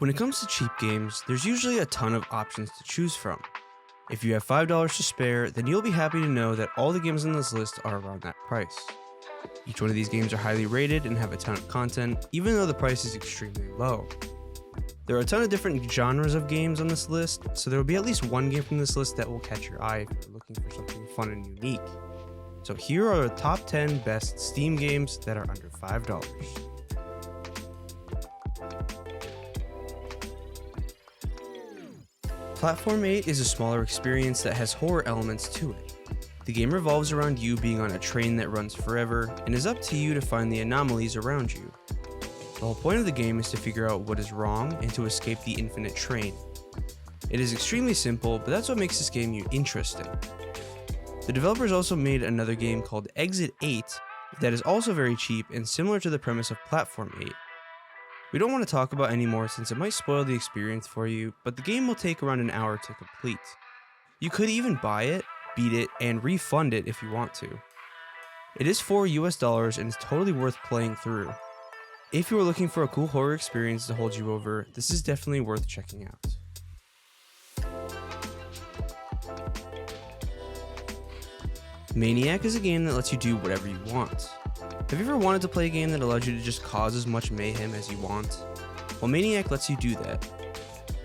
When it comes to cheap games, there's usually a ton of options to choose from. If you have $5 to spare, then you'll be happy to know that all the games on this list are around that price. Each one of these games are highly rated and have a ton of content, even though the price is extremely low. There are a ton of different genres of games on this list, so there will be at least one game from this list that will catch your eye if you're looking for something fun and unique. So here are the top 10 best Steam games that are under $5. Platform 8 is a smaller experience that has horror elements to it. The game revolves around you being on a train that runs forever, and is up to you to find the anomalies around you. The whole point of the game is to figure out what is wrong and to escape the infinite train. It is extremely simple, but that's what makes this game interesting. The developers also made another game called Exit 8 that is also very cheap and similar to the premise of Platform 8. We don't want to talk about anymore since it might spoil the experience for you, but the game will take around an hour to complete. You could even buy it, beat it, and refund it if you want to. It is $4 and is totally worth playing through. If you are looking for a cool horror experience to hold you over, this is definitely worth checking out. Maniac is a game that lets you do whatever you want. Have you ever wanted to play a game that allows you to just cause as much mayhem as you want? Well, Maniac lets you do that.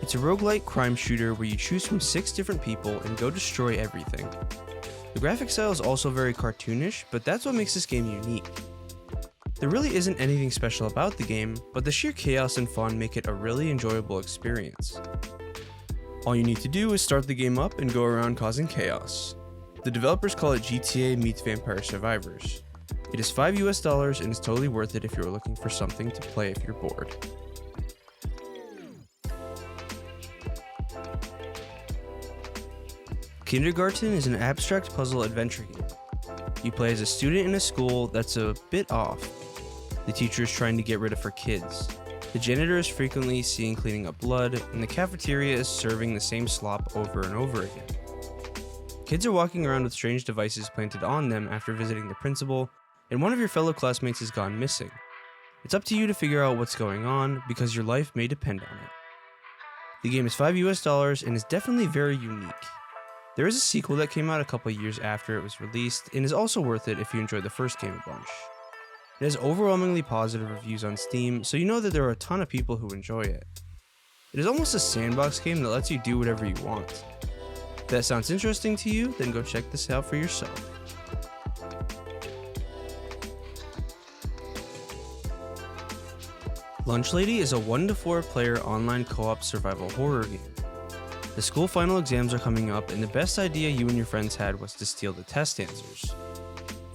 It's a roguelike crime shooter where you choose from 6 different people and go destroy everything. The graphic style is also very cartoonish, but that's what makes this game unique. There really isn't anything special about the game, but the sheer chaos and fun make it a really enjoyable experience. All you need to do is start the game up and go around causing chaos. The developers call it GTA meets Vampire Survivors. It is $5 and is totally worth it if you're looking for something to play if you're bored. Kindergarten is an abstract puzzle adventure game. You play as a student in a school that's a bit off. The teacher is trying to get rid of her kids. The janitor is frequently seen cleaning up blood, and the cafeteria is serving the same slop over and over again. Kids are walking around with strange devices planted on them after visiting the principal, and one of your fellow classmates has gone missing. It's up to you to figure out what's going on, because your life may depend on it. The game is $5 and is definitely very unique. There is a sequel that came out a couple years after it was released, and is also worth it if you enjoyed the first game a bunch. It has overwhelmingly positive reviews on Steam, so you know that there are a ton of people who enjoy it. It is almost a sandbox game that lets you do whatever you want. If that sounds interesting to you, then go check this out for yourself. Lunch Lady is a 1-to-4 player online co-op survival horror game. The school final exams are coming up, and the best idea you and your friends had was to steal the test answers.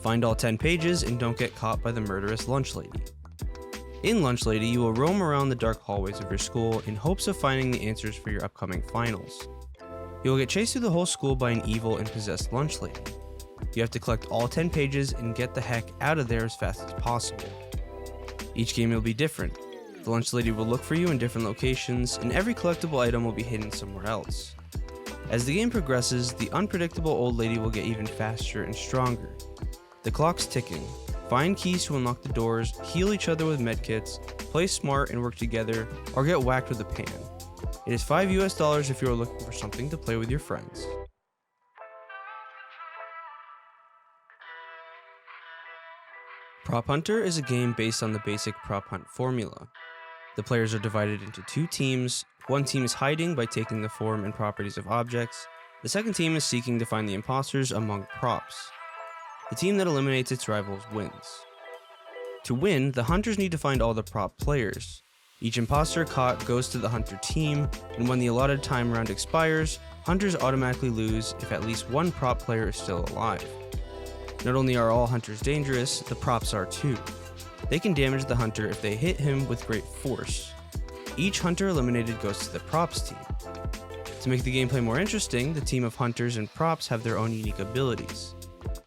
Find all 10 pages and don't get caught by the murderous Lunch Lady. In Lunch Lady, you will roam around the dark hallways of your school in hopes of finding the answers for your upcoming finals. You will get chased through the whole school by an evil and possessed Lunch Lady. You have to collect all 10 pages and get the heck out of there as fast as possible. Each game will be different. The Lunch Lady will look for you in different locations, and every collectible item will be hidden somewhere else. As the game progresses, the unpredictable old lady will get even faster and stronger. The clock's ticking. Find keys to unlock the doors, heal each other with medkits, play smart and work together, or get whacked with a pan. It is $5 if you are looking for something to play with your friends. Prop Hunter is a game based on the basic prop hunt formula. The players are divided into 2 teams. One team is hiding by taking the form and properties of objects. The second team is seeking to find the imposters among props. The team that eliminates its rivals wins. To win, the hunters need to find all the prop players. Each imposter caught goes to the hunter team, and when the allotted time round expires, hunters automatically lose if at least one prop player is still alive. Not only are all hunters dangerous, the props are too. They can damage the hunter if they hit him with great force. Each hunter eliminated goes to the props team. To make the gameplay more interesting, the team of hunters and props have their own unique abilities.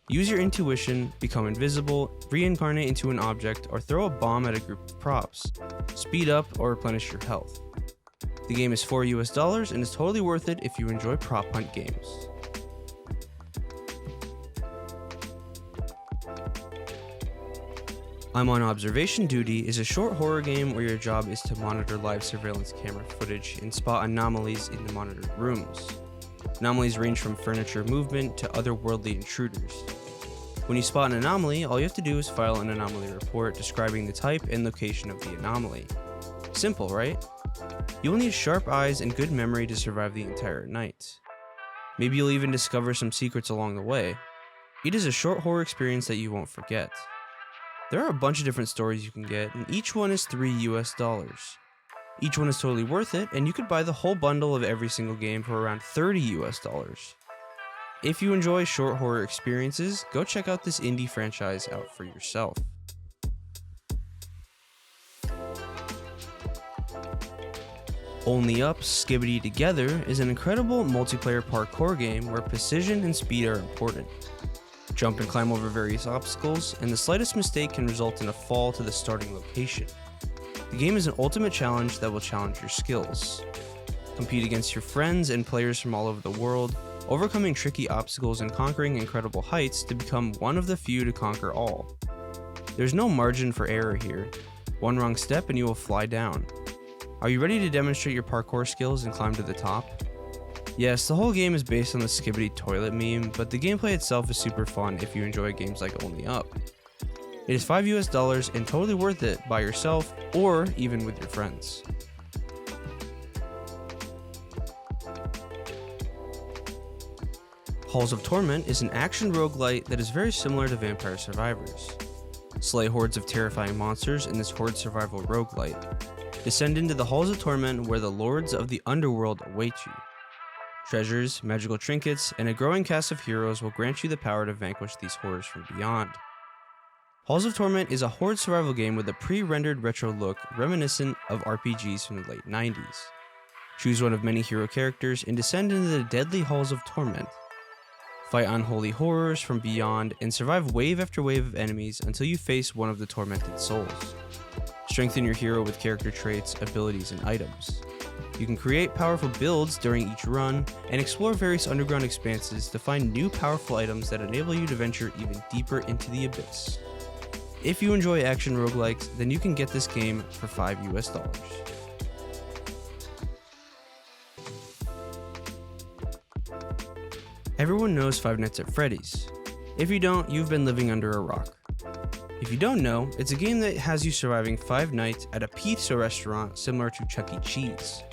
Use your intuition, become invisible, reincarnate into an object, or throw a bomb at a group of props. Speed up or replenish your health. The game is $4 and is totally worth it if you enjoy prop hunt games. I'm on Observation Duty is a short horror game where your job is to monitor live surveillance camera footage and spot anomalies in the monitored rooms. Anomalies range from furniture movement to otherworldly intruders. When you spot an anomaly, all you have to do is file an anomaly report describing the type and location of the anomaly. Simple, right? You will need sharp eyes and good memory to survive the entire night. Maybe you'll even discover some secrets along the way. It is a short horror experience that you won't forget. There are a bunch of different stories you can get, and each one is $3 US. Each one is totally worth it, and you could buy the whole bundle of every single game for around $30 US. If you enjoy short horror experiences, go check out this indie franchise out for yourself. Only Up Skibidi Together is an incredible multiplayer parkour game where precision and speed are important. Jump and climb over various obstacles, and the slightest mistake can result in a fall to the starting location. The game is an ultimate challenge that will challenge your skills. Compete against your friends and players from all over the world, overcoming tricky obstacles and conquering incredible heights to become one of the few to conquer all. There's no margin for error here. One wrong step and you will fly down. Are you ready to demonstrate your parkour skills and climb to the top? Yes, the whole game is based on the Skibidi toilet meme, but the gameplay itself is super fun if you enjoy games like Only Up. It is $5 US and totally worth it by yourself or even with your friends. Halls of Torment is an action roguelite that is very similar to Vampire Survivors. Slay hordes of terrifying monsters in this horde survival roguelite. Descend into the Halls of Torment where the lords of the underworld await you. Treasures, magical trinkets, and a growing cast of heroes will grant you the power to vanquish these horrors from beyond. Halls of Torment is a horde survival game with a pre-rendered retro look reminiscent of RPGs from the late 90s. Choose one of many hero characters and descend into the deadly Halls of Torment. Fight unholy horrors from beyond and survive wave after wave of enemies until you face one of the tormented souls. Strengthen your hero with character traits, abilities, and items. You can create powerful builds during each run, and explore various underground expanses to find new powerful items that enable you to venture even deeper into the abyss. If you enjoy action roguelikes, then you can get this game for $5 US. Everyone knows Five Nights at Freddy's. If you don't, you've been living under a rock. If you don't know, it's a game that has you surviving 5 nights at a pizza restaurant similar to Chuck E. Cheese.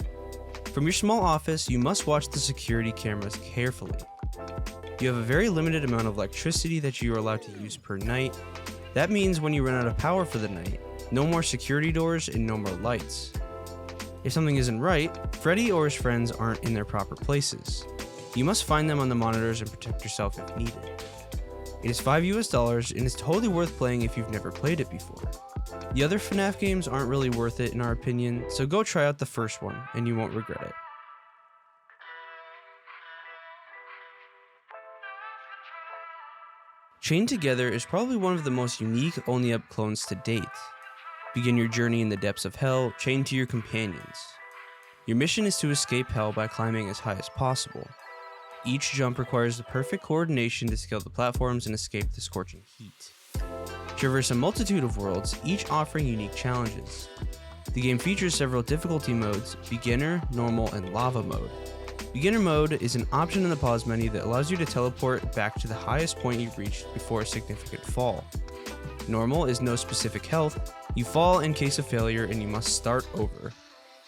From your small office, you must watch the security cameras carefully. You have a very limited amount of electricity that you are allowed to use per night. That means when you run out of power for the night, no more security doors and no more lights. If something isn't right, Freddy or his friends aren't in their proper places. You must find them on the monitors and protect yourself if needed. It is $5 US and is totally worth playing if you've never played it before. The other FNAF games aren't really worth it in our opinion, so go try out the first one and you won't regret it. Chained Together is probably one of the most unique Only Up clones to date. Begin your journey in the depths of hell, chained to your companions. Your mission is to escape hell by climbing as high as possible. Each jump requires the perfect coordination to scale the platforms and escape the scorching heat. Traverse a multitude of worlds, each offering unique challenges. The game features several difficulty modes: beginner, normal, and lava mode. Beginner mode is an option in the pause menu that allows you to teleport back to the highest point you've reached before a significant fall. Normal is no specific health, you fall in case of failure and you must start over.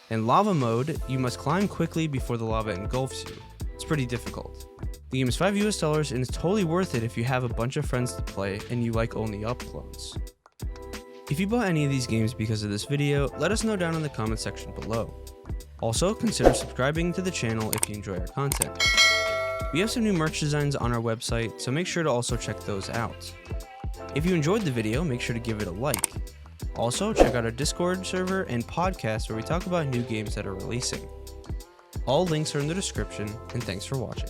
In lava mode, you must climb quickly before the lava engulfs you. It's pretty difficult. The game is $5 US and is totally worth it if you have a bunch of friends to play and you like Only Up clones. If you bought any of these games because of this video, let us know down in the comment section below. Also, consider subscribing to the channel if you enjoy our content. We have some new merch designs on our website, so make sure to also check those out. If you enjoyed the video, make sure to give it a like. Also, check out our Discord server and podcast where we talk about new games that are releasing. All links are in the description, and thanks for watching.